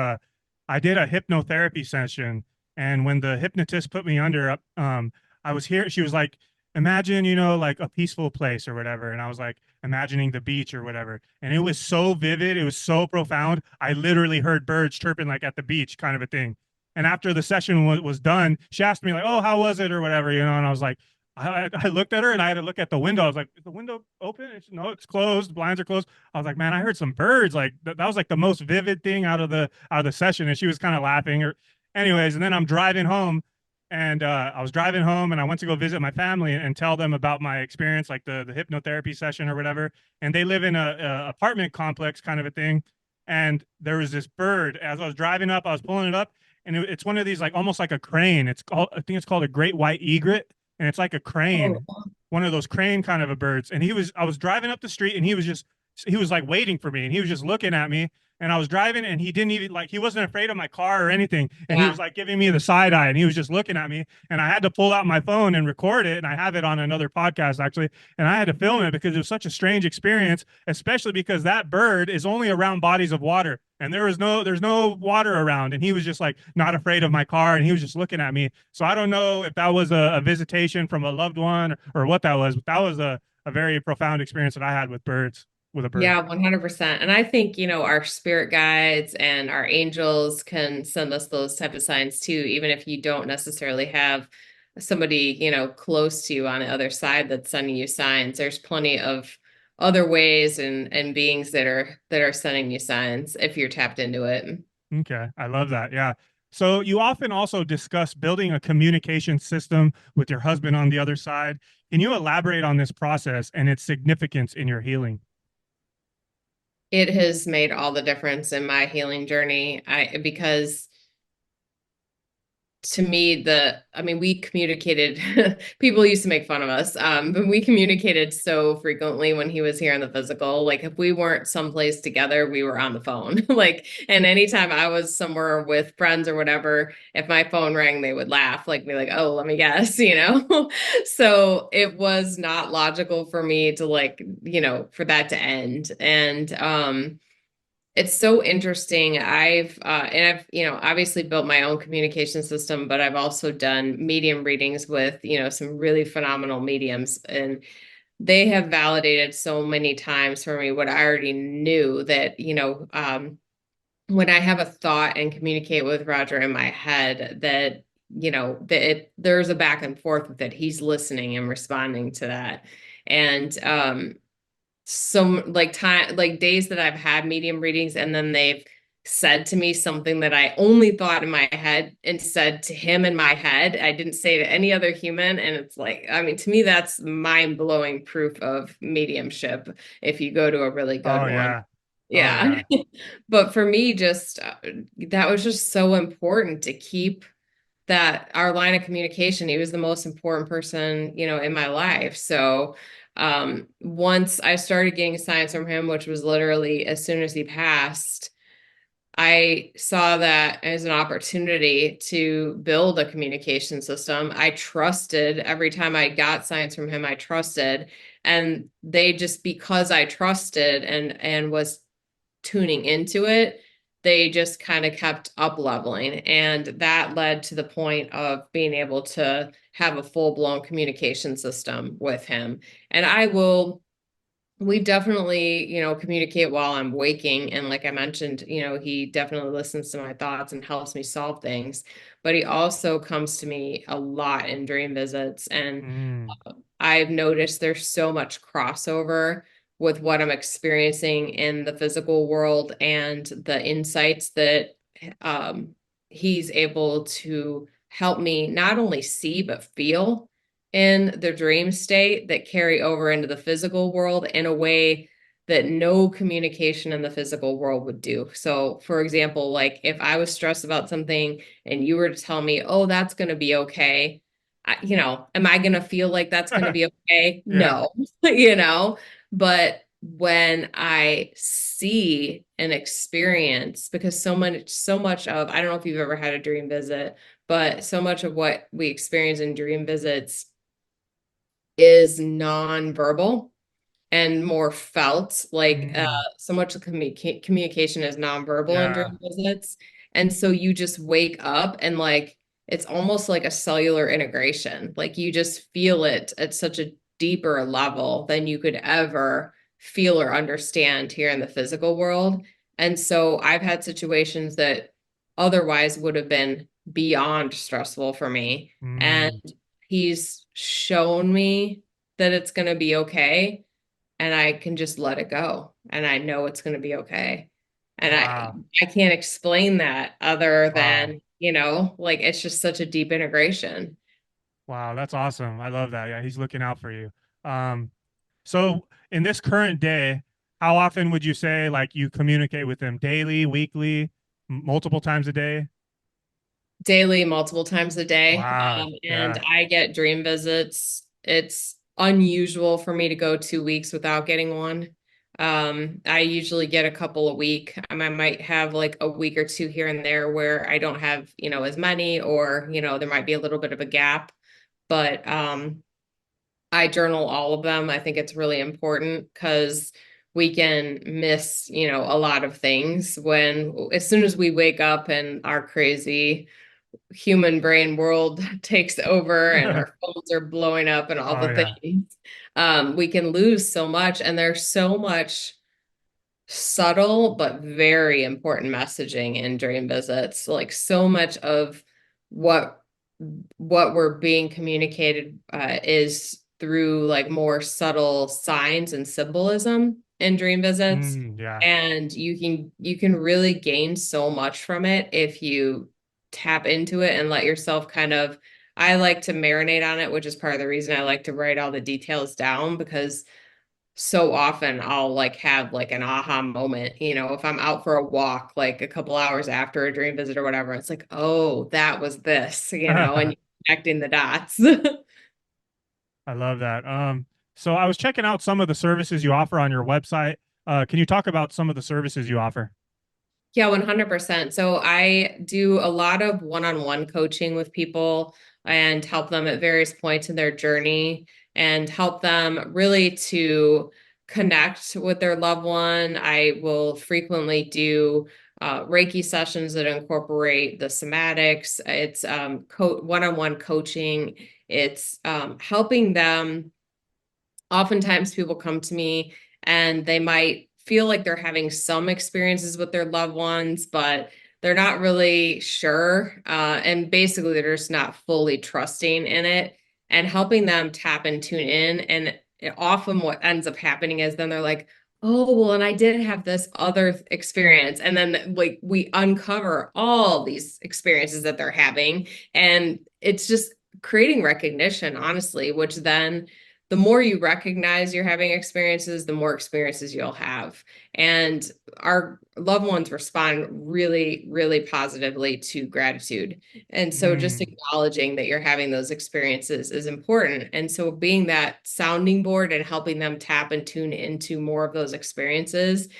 I did a hypnotherapy session and when the hypnotist put me under I was here she was like imagine, like a peaceful place or whatever and I was like imagining the beach or whatever. And it was so vivid, it was so profound. I literally heard birds chirping like at the beach kind of a thing. And after the session was done, she asked me like, "Oh, how was it?" or whatever, and I was like I looked at her and I had to look at the window. I was like, "Is the window open?" And no, it's closed. The blinds are closed. I was like, "Man, I heard some birds." Like that was like the most vivid thing out of the session. And she was kind of laughing. Or, anyways, and then I'm driving home, and I was driving home, and I went to go visit my family and tell them about my experience, like the hypnotherapy session or whatever. And they live in a apartment complex kind of a thing. And there was this bird. As I was driving up, I was pulling it up, and it's one of these like almost like a crane. I think it's called a great white egret and it's like a Oh, crane, one of those crane kind of a birds. And I was driving up the street and he was like waiting for me and he was just looking at me. And I was driving and he didn't even like, he wasn't afraid of my car or anything. And he was yeah. like giving me the side eye and he was just looking at me. And I had to pull out my phone and record it. And I have it on another podcast actually. And I had to film it because it was such a strange experience, especially because that bird is only around bodies of water and there's no water around and he was just like not afraid of my car and he was just looking at me. So I don't know if that was a visitation from a loved one or what that was, but that was a very profound experience that I had with a bird. Yeah, 100%. And I think, our spirit guides and our angels can send us those type of signs too, even if you don't necessarily have somebody, close to you on the other side that's sending you signs. There's plenty of other ways and beings that are sending you signs if you're tapped into it. Okay, I love that. Yeah. So you often also discuss building a communication system with your husband on the other side. Can you elaborate on this process and its significance in your healing? It has made all the difference in my healing journey. Because to me we communicated people used to make fun of us but we communicated so frequently when he was here in the physical. Like if we weren't someplace together we were on the phone like, and anytime I was somewhere with friends or whatever, if my phone rang they would laugh like be like, oh, let me guess, so it was not logical for me to like, for that to end. And it's so interesting. I've, obviously built my own communication system, but I've also done medium readings with, some really phenomenal mediums. And they have validated so many times for me what I already knew that, when I have a thought and communicate with Roger in my head that, there's a back and forth with it. He's listening and responding to that. And some like time like days that I've had medium readings and then they've said to me something that I only thought in my head and said to him in my head. I didn't say to any other human. And it's like, I mean, to me, that's mind-blowing proof of mediumship if you go to a really good Oh one. yeah. Oh Yeah. yeah. But for me, just that was just so important to keep that our line of communication. He was the most important person, in my life. So once I started getting signs from him, which was literally as soon as he passed, I saw that as an opportunity to build a communication system. I trusted every time I got signs from him, I trusted. And they just, because I trusted and was tuning into it, they just kind of kept up leveling. And that led to the point of being able to have a full blown communication system with him. And we definitely, communicate while I'm waking. And like I mentioned, he definitely listens to my thoughts and helps me solve things. But he also comes to me a lot in dream visits. And Mm, I've noticed there's so much crossover with what I'm experiencing in the physical world and the insights that um, he's able to help me not only see, but feel in the dream state that carry over into the physical world in a way that no communication in the physical world would do. So, for example, like if I was stressed about something and you were to tell me, oh, that's going to be okay. Am I going to feel like that's going to be okay? yeah. No, but when I see and experience, because so much of, I don't know if you've ever had a dream visit, but so much of what we experience in dream visits is nonverbal and more felt. Like Mm, so much of communication is nonverbal in yeah. dream visits. And so you just wake up and like it's almost like a cellular integration. Like you just feel it at such a deeper level than you could ever feel or understand here in the physical world. And so I've had situations that otherwise would have been beyond stressful for me. And Mm, he's shown me that it's going to be okay, and I can just let it go and I know it's going to be okay. And wow. I can't explain that other Wow. than, like it's just such a deep integration. Wow. That's awesome. I love that. Yeah, he's looking out for you. Um, so in this current day, how often would you say like you communicate with him? Daily, weekly, multiple times a day? Daily, multiple times a day. Wow. And Yeah. I get dream visits. It's unusual for me to go 2 weeks without getting one. I usually get a couple a week. I might have like a week or two here and there where I don't have, as many, or, there might be a little bit of a gap. But I journal all of them. I think it's really important because we can miss, a lot of things when, as soon as we wake up and our crazy human brain world takes over and our phones are blowing up and all Oh the yeah. things, we can lose so much. And there's so much subtle but very important messaging in dream visits. Like so much of what we're being communicated is through like more subtle signs and symbolism in dream visits. Mm, yeah. And you can really gain so much from it if you tap into it and let yourself kind of, I like to marinate on it, which is part of the reason I like to write all the details down, because so often I'll like have like an aha moment, if I'm out for a walk, like a couple hours after a dream visit or whatever, it's like, oh, that was this, and you're connecting the dots. I love that. So I was checking out some of the services you offer on your website. Can you talk about some of the services you offer? Yeah, 100%. So I do a lot of one-on-one coaching with people and help them at various points in their journey and help them really to connect with their loved one. I will frequently do Reiki sessions that incorporate the somatics. It's one-on-one coaching. It's helping them. Oftentimes people come to me and they might feel like they're having some experiences with their loved ones, but they're not really sure. And basically, they're just not fully trusting in it, and helping them tap and tune in. And often what ends up happening is then they're like, oh, well, and I did have this other experience. And then like we uncover all these experiences that they're having. And it's just creating recognition, honestly, which then the more you recognize you're having experiences, the more experiences you'll have. And our loved ones respond really, really positively to gratitude. And so just Mm, acknowledging that you're having those experiences is important. And so being that sounding board and helping them tap and tune into more of those experiences,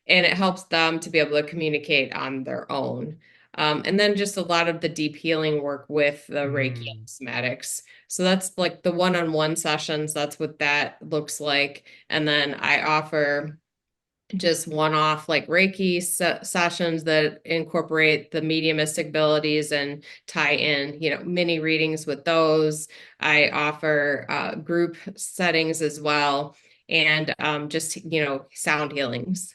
and it helps them to be able to communicate on their own. And then just a lot of the deep healing work with the Reiki and mm. somatics. So that's like the one-on-one sessions. That's what that looks like. And then I offer just one-off like Reiki sessions that incorporate the mediumistic abilities and tie in, mini readings with those. I offer group settings as well, and just, sound healings.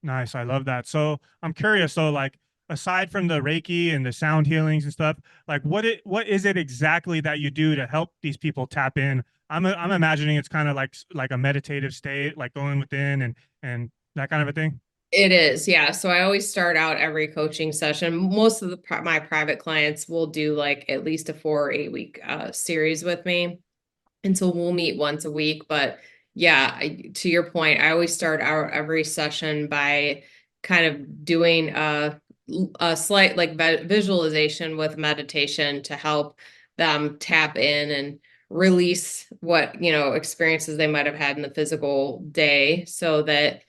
Nice. I love that. So I'm curious. So like aside from the Reiki and the sound healings and stuff, like what is it exactly that you do to help these people tap in? I'm imagining it's kind of like a meditative state, like going within and that kind of a thing. It is, yeah. So I always start out every coaching session. Most of my private clients will do like at least a 4 or 8 week series with me. And so we'll meet once a week. But yeah, to your point, I always start out every session by kind of doing a slight like visualization with meditation to help them tap in and release what, experiences they might have had in the physical day so that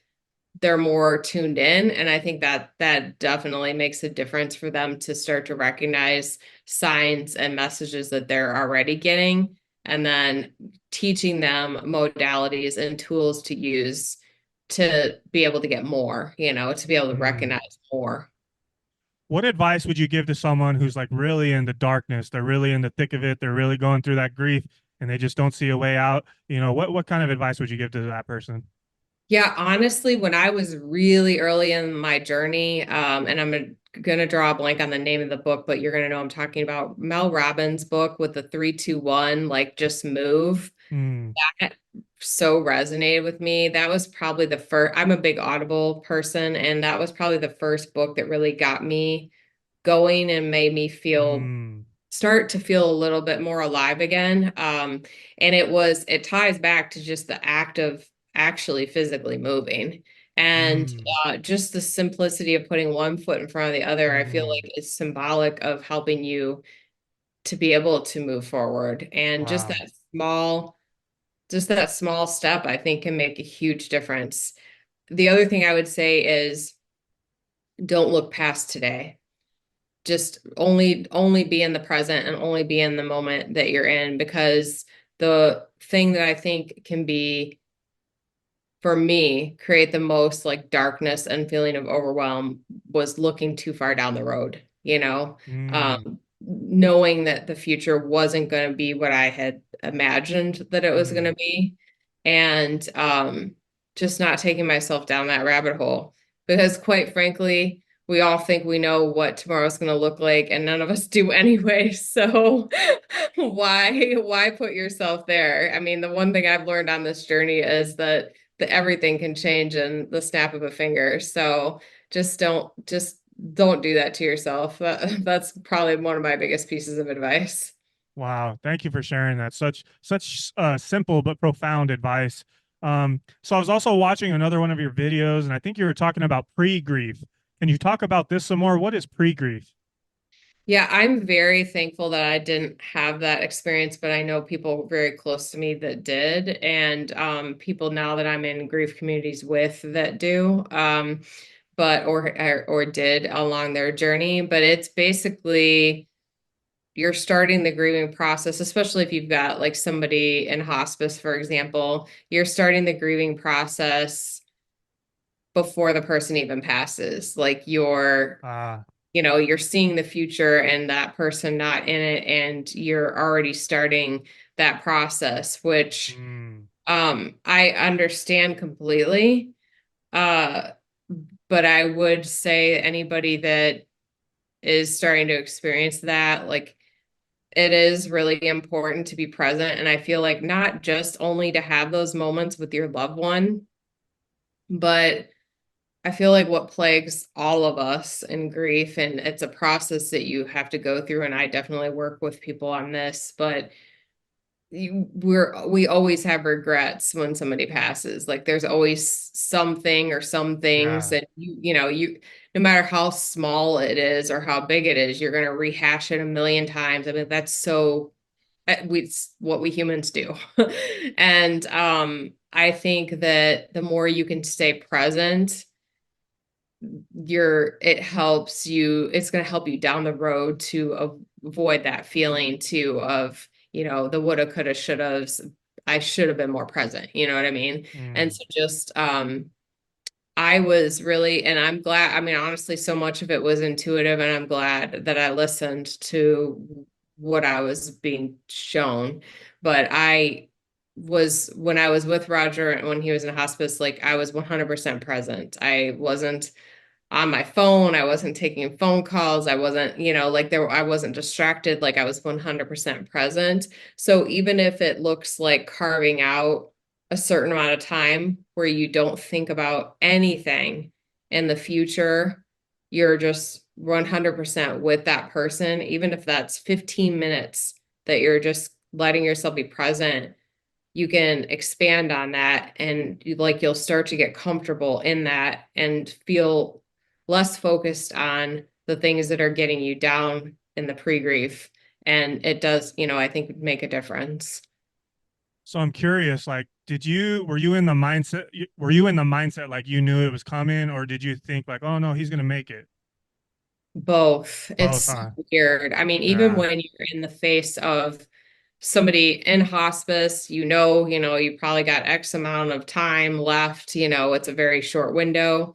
they're more tuned in. And I think that that definitely makes a difference for them to start to recognize signs and messages that they're already getting, and then teaching them modalities and tools to use to be able to get more, to be able to Mm. recognize more. What advice would you give to someone who's like really in the darkness? They're really in the thick of it. They're really going through that grief and they just don't see a way out. What kind of advice would you give to that person? Yeah, honestly, when I was really early in my journey, and I'm gonna draw a blank on the name of the book, but you're gonna know I'm talking about Mel Robbins' book with the 3-2-1, like just move. Mm, That so resonated with me. That was probably the first, I'm a big Audible person, and that was probably the first book that really got me going and made me mm, start to feel a little bit more alive again. And it ties back to just the act of actually physically moving. And mm, just the simplicity of putting one foot in front of the other, I feel mm. like is symbolic of helping you to be able to move forward. And Wow. just that small step, I think can make a huge difference. The other thing I would say is don't look past today. Just only be in the present and only be in the moment that you're in, because the thing that I think can be, for me, create the most like darkness and feeling of overwhelm was looking too far down the road, Mm, knowing that the future wasn't going to be what I had imagined that it was going to mm. be, and just not taking myself down that rabbit hole. Because quite frankly, we all think we know what tomorrow's going to look like, and none of us do anyway. So why put yourself there? I mean, the one thing I've learned on this journey is that everything can change in the snap of a finger. So just don't do that to yourself. That's probably one of my biggest pieces of advice. Wow. Thank you for sharing that. Such simple but profound advice. So I was also watching another one of your videos, and I think you were talking about pre-grief. Can you talk about this some more? What is pre-grief? Yeah, I'm very thankful that I didn't have that experience, but I know people very close to me that did, and people now that I'm in grief communities with that do, but or did along their journey. But it's basically you're starting the grieving process, especially if you've got like somebody in hospice, for example, you're starting the grieving process before the person even passes. Like Ah, you're seeing the future and that person not in it, and you're already starting that process, which mm, I understand completely. Uh, but I would say anybody that is starting to experience that, like it is really important to be present. And I feel like not just only to have those moments with your loved one, But I feel like what plagues all of us in grief, and it's a process that you have to go through, and I definitely work with people on this, but we always have regrets when somebody passes. Like there's always something or some things Yeah. that you no matter how small it is or how big it is, you're going to rehash it a million times. I mean, that's so it's what we humans do. And I think that the more you can stay present, it helps you, it's going to help you down the road to avoid that feeling too of, the woulda, coulda, shouldas. I should have been more present. You know what I mean? And Mm. so just I was really, and I'm glad, I mean, honestly, so much of it was intuitive, and I'm glad that I listened to what I was being shown. But when I was with Roger and when he was in hospice, like I was 100% present. I wasn't on my phone. I wasn't taking phone calls. I wasn't, I wasn't distracted. Like I was 100% present. So even if it looks like carving out a certain amount of time where you don't think about anything in the future, you're just 100% with that person, even if that's 15 minutes that you're just letting yourself be present, you can expand on that, and you'll start to get comfortable in that and feel less focused on the things that are getting you down in the pre-grief. And it does, I think make a difference. So I'm curious, like, were you in the mindset like you knew it was coming, or did you think like, oh no, he's gonna make it? Both. Both, It's huh? weird. I mean, even Yeah. when you're in the face of somebody in hospice, you probably got X amount of time left, it's a very short window.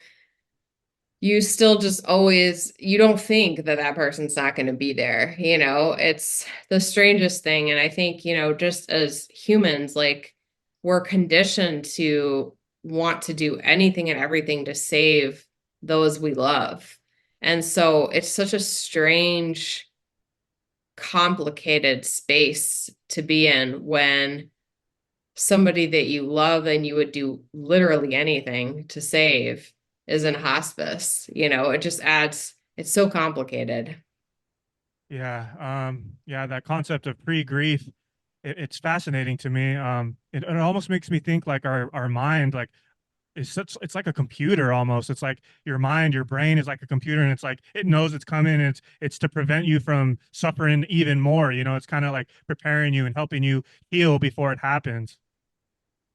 You still just always, you don't think that that person's not going to be there. It's the strangest thing. And I think, just as humans, like we're conditioned to want to do anything and everything to save those we love. And so it's such a strange, complicated space to be in when somebody that you love and you would do literally anything to save is in hospice. It just adds, it's so complicated. Yeah. Yeah, that concept of pre-grief, it's fascinating to me. It almost makes me think like our mind, like it's like a computer almost. It's like your brain is like a computer, and it's like it knows it's coming, and it's to prevent you from suffering even more. It's kind of like preparing you and helping you heal before it happens.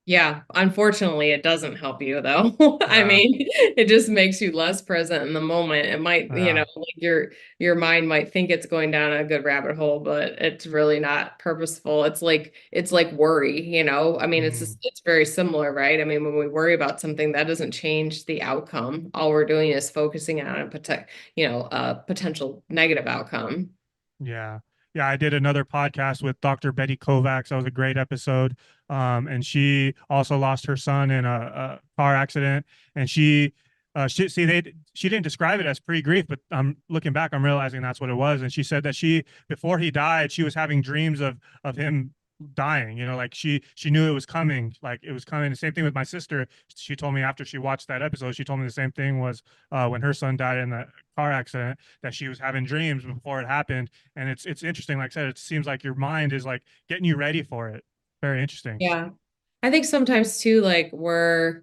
Yeah, unfortunately, it doesn't help you though. I Yeah. mean, it just makes you less present in the moment. It might, Yeah. like your mind might think it's going down a good rabbit hole, but it's really not purposeful. It's like worry. I mean, Mm. it's very similar, right? I mean, when we worry about something, that doesn't change the outcome. All we're doing is focusing on a potential negative outcome. Yeah. Yeah, I did another podcast with Dr. Betty Kovacs. That was a great episode. And she also lost her son in a car accident. And she didn't describe it as pre-grief, but I'm looking back, I'm realizing that's what it was. And she said that before he died, she was having dreams of him dying. Like she knew it was coming, like it was coming. The same thing with my sister. She told me after she watched that episode, she told me the same thing was when her son died in the car accident, that she was having dreams before it happened. And it's interesting. Like I said, it seems like your mind is like getting you ready for it. Very interesting. Yeah. I think sometimes too, like we're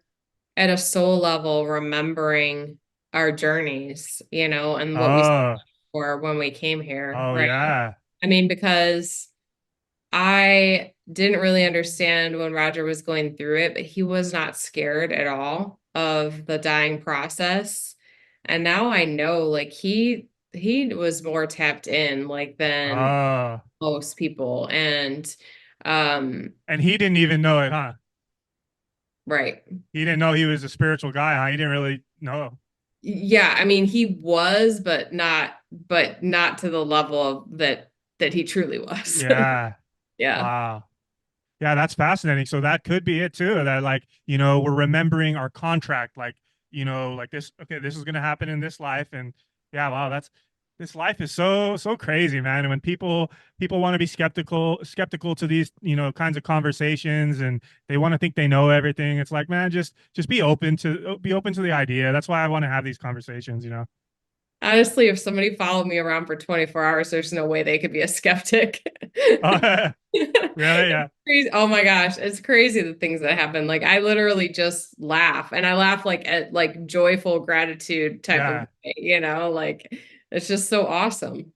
at a soul level remembering our journeys, and what we Oh, for when we came here, oh right? yeah. I mean, because I didn't really understand when Roger was going through it, but he was not scared at all of the dying process. And now I know like he was more tapped in like than Oh, most people. And um and he didn't even know it, huh? right. He didn't know he was a spiritual guy, huh? He didn't really know. Yeah, I mean he was, but not to the level of that he truly was. Yeah. Yeah. Wow. Yeah, that's fascinating. So that could be it too. That like, we're remembering our contract, like, like this, okay, this is gonna happen in this life. And yeah, wow, this life is so crazy, man. And when people want to be skeptical to these, kinds of conversations, and they want to think they know everything, it's like, man, just be open to the idea. That's why I want to have these conversations. Honestly, if somebody followed me around for 24 hours, there's no way they could be a skeptic. Really? Yeah. Crazy. Oh my gosh, it's crazy the things that happen. Like I literally just laugh and I laugh like at like joyful gratitude type of Yeah. way, like it's just so awesome.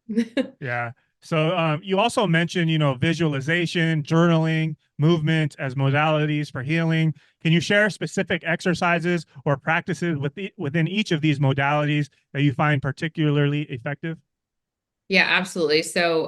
Yeah. So you also mentioned, visualization, journaling, movement as modalities for healing. Can you share specific exercises or practices within each of these modalities that you find particularly effective? Yeah, absolutely. So,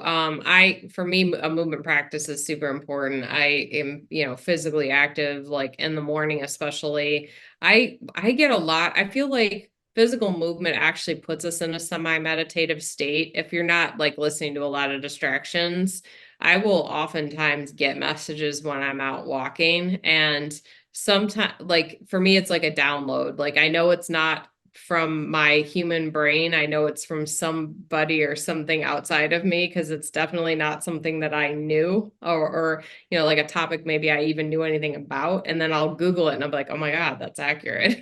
for me, a movement practice is super important. I am, physically active, like in the morning, especially. I get a lot. I feel like physical movement actually puts us in a semi-meditative state. If you're not like listening to a lot of distractions, I will oftentimes get messages when I'm out walking, and sometimes, like for me, it's like a download. Like I know it's not from my human brain. I know it's from somebody or something outside of me because it's definitely not something that I knew or like a topic maybe I even knew anything about. And then I'll Google it and I'm like, oh my God, that's accurate,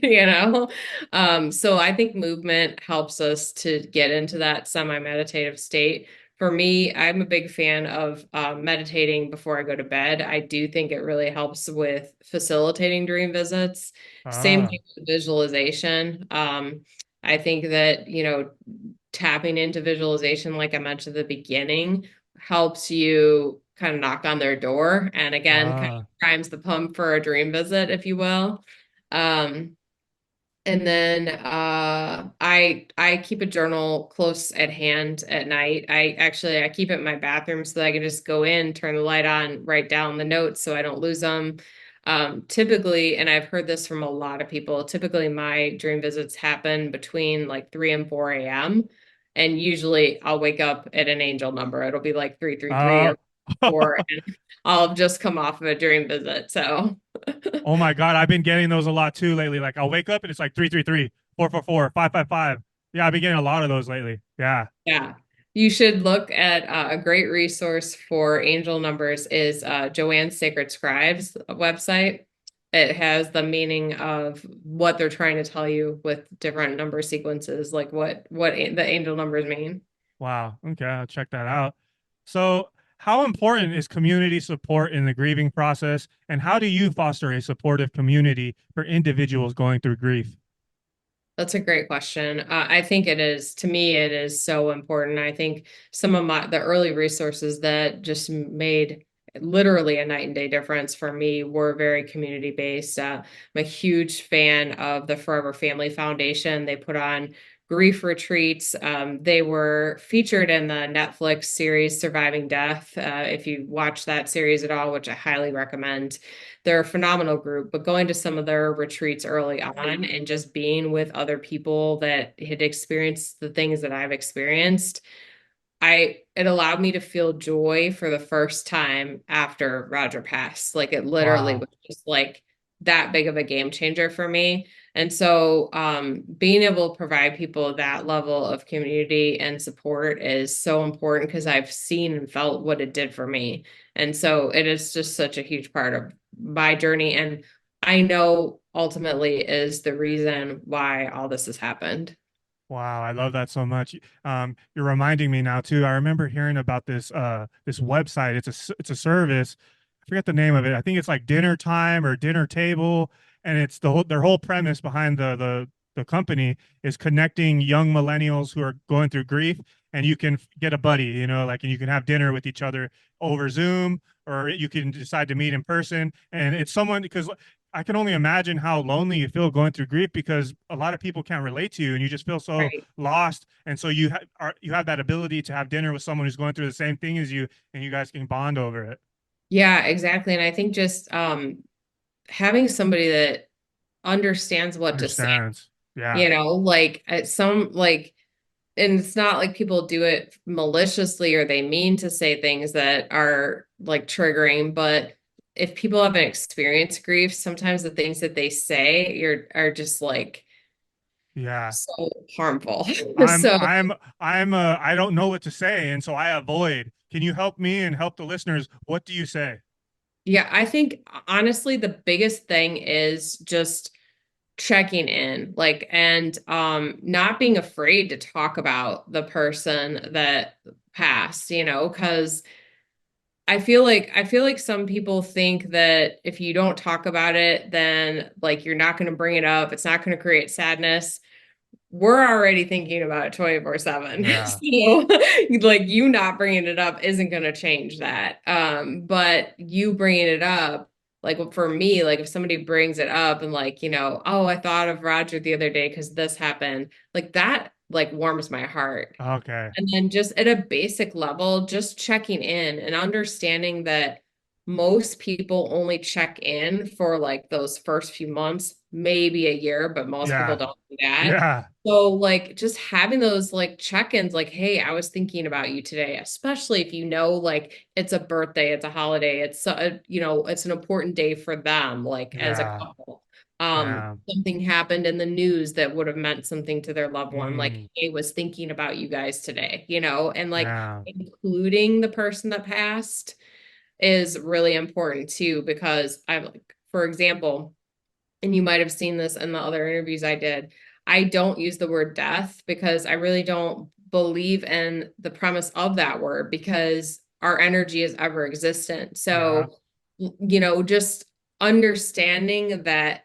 So I think movement helps us to get into that semi-meditative state. For me, I'm a big fan of meditating before I go to bed. I do think it really helps with facilitating dream visits. Same Ah, thing with visualization. I think that, tapping into visualization, like I mentioned at the beginning, helps you kind of knock on their door and again, kind of ah, primes the pump for a dream visit, if you will. Um, and then I keep a journal close at hand at night. I keep it in my bathroom so that I can just go in, turn the light on, write down the notes so I don't lose them. Typically, and I've heard this from a lot of people, typically my dream visits happen between like 3 and 4 a.m. And usually I'll wake up at an angel number. It'll be like 333 ah. or 4, and I'll have just come off of a dream visit. So Oh my God, I've been getting those a lot too lately. Like I'll wake up and it's like 333, 444, 555. Yeah, I've been getting a lot of those lately. Yeah. yeah. You should look at a great resource for angel numbers is Joanne's Sacred Scribes website. It has the meaning of what they're trying to tell you with different number sequences, like the angel numbers mean. Wow. Okay, I'll check that out. So, how important is community support in the grieving process, and how do you foster a supportive community for individuals going through grief? That's a great question. I think it is, to me, it is so important. I think some of the early resources that just made literally a night and day difference for me were very community based. I'm a huge fan of the Forever Family Foundation. They put on grief retreats. They were featured in the Netflix series Surviving Death. If you watch that series at all, which I highly recommend, they're a phenomenal group, but going to some of their retreats early on and just being with other people that had experienced the things that I've experienced, it allowed me to feel joy for the first time after Roger passed. Like it literally Wow. was just like that big of a game changer for me. And so being able to provide people that level of community and support is so important because I've seen and felt what it did for me. And so it is just such a huge part of my journey. And I know ultimately is the reason why all this has happened. Wow, I love that so much. You're reminding me now too. I remember hearing about this website. It's a service. I forget the name of it. I think it's like Dinner Time or Dinner Table, and it's their whole premise behind the company is connecting young millennials who are going through grief, and you can get a buddy, like, and you can have dinner with each other over Zoom, or you can decide to meet in person, and it's someone because I can only imagine how lonely you feel going through grief because a lot of people can't relate to you and you just feel so Right. lost. And so you have that ability to have dinner with someone who's going through the same thing as you and you guys can bond over it. Yeah, exactly. And I think just having somebody that understands what to say, Understands. Yeah. like at some like and it's not like people do it maliciously or they mean to say things that are like triggering, but if people haven't experienced grief, sometimes the things that they say are just like Yeah. so harmful. I'm So I'm I don't know what to say, and so I avoid. Can you help me and help the listeners? What do you say? yeah, I think honestly the biggest thing is just checking in, like, and not being afraid to talk about the person that passed, because I feel like some people think that if you don't talk about it, then like you're not going to bring it up. It's not going to create sadness. We're already thinking about it 24/7. Yeah. So like you not bringing it up isn't going to change that. But you bringing it up, like for me, like if somebody brings it up and like, oh, I thought of Roger the other day because this happened, like that like warms my heart. Okay. And then just at a basic level, just checking in and understanding that most people only check in for like those first few months, maybe a year, but most people Yeah. don't do that. Yeah. So like just having those like check-ins, like, hey, I was thinking about you today, especially if like it's a birthday, it's a holiday, it's an important day for them, like as a Yeah. couple. Yeah. Something happened in the news that would have meant something to their loved one, like, Mm. hey, was thinking about you guys today, and like Yeah. including the person that passed is really important too, because I'm like, for example, and you might have seen this in the other interviews I did, I don't use the word death because I really don't believe in the premise of that word because our energy is ever existent. Yeah. So, just understanding that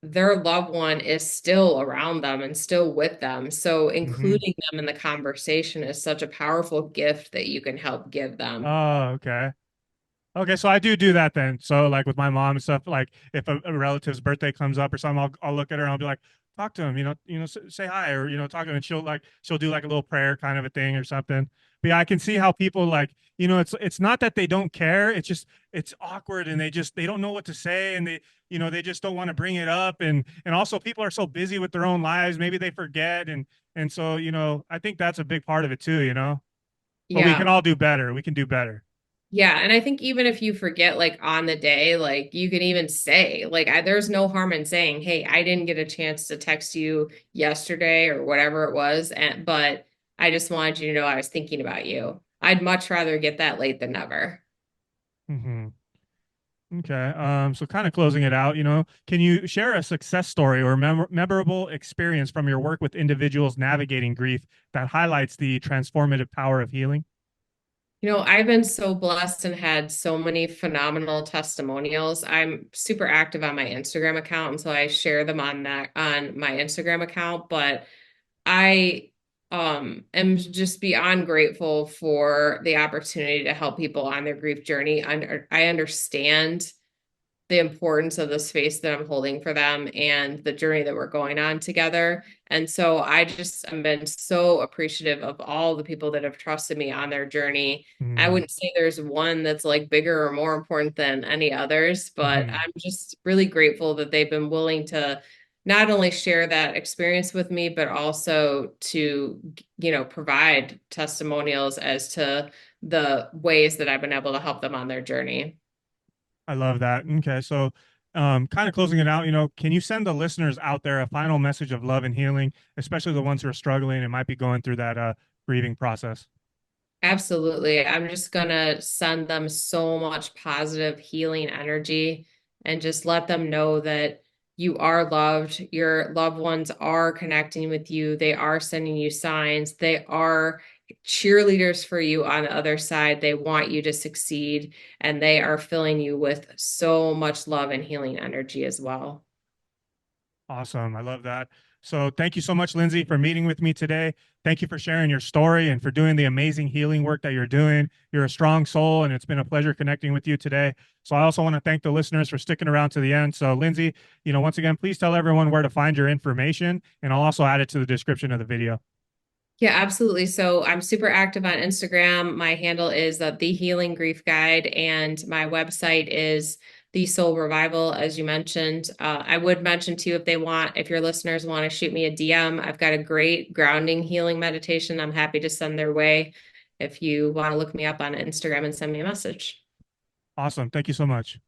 their loved one is still around them and still with them. So Hmm. including them in the conversation is such a powerful gift that you can help give them. Oh, okay. Okay, so I do that then. So like with my mom and stuff, like if a relative's birthday comes up or something, I'll look at her and I'll be like, talk to him, say hi, or talk to him, and she'll do like a little prayer kind of a thing or something. But yeah, I can see how people like, it's not that they don't care, it's just it's awkward and they don't know what to say, and they just don't want to bring it up, and also people are so busy with their own lives, maybe they forget, and so I think that's a big part of it too. But we can Yeah. all do better. We can do better. Yeah, and I think even if you forget like on the day, like you can even say like there's no harm in saying, "Hey, I didn't get a chance to text you yesterday or whatever it was, and but I just wanted you to know I was thinking about you." I'd much rather get that late than never. Hmm. Okay. So kind of closing it out, can you share a success story or memorable experience from your work with individuals navigating grief that highlights the transformative power of healing? I've been so blessed and had so many phenomenal testimonials. I'm super active on my Instagram account, and so I share them on my Instagram account, but I am just beyond grateful for the opportunity to help people on their grief journey. I understand the importance of the space that I'm holding for them and the journey that we're going on together. And so I just have been so appreciative of all the people that have trusted me on their journey. I Mm-hmm. wouldn't say there's one that's like bigger or more important than any others, but Mm-hmm. I'm just really grateful that they've been willing to not only share that experience with me, but also to, provide testimonials as to the ways that I've been able to help them on their journey. I love that. Okay. So, kind of closing it out, can you send the listeners out there a final message of love and healing, especially the ones who are struggling and might be going through that grieving process? Absolutely. I'm just gonna send them so much positive healing energy and just let them know that you are loved. Your loved ones are connecting with you. They are sending you signs. They are cheerleaders for you on the other side. They want you to succeed, and they are filling you with so much love and healing energy as well. Awesome. I love that. So thank you so much, Lindsay, for meeting with me today. Thank you for sharing your story and for doing the amazing healing work that you're doing. You're a strong soul, and it's been a pleasure connecting with you today. So I also want to thank the listeners for sticking around to the end. So, Lindsay, once again, please tell everyone where to find your information, and I'll also add it to the description of the video. Yeah, absolutely. So I'm super active on Instagram. My handle is The Healing Grief Guide, and my website is The Soul Revival, as you mentioned. I would mention too, if your listeners want to shoot me a DM, I've got a great grounding healing meditation. I'm happy to send their way if you want to look me up on Instagram and send me a message. Awesome. Thank you so much.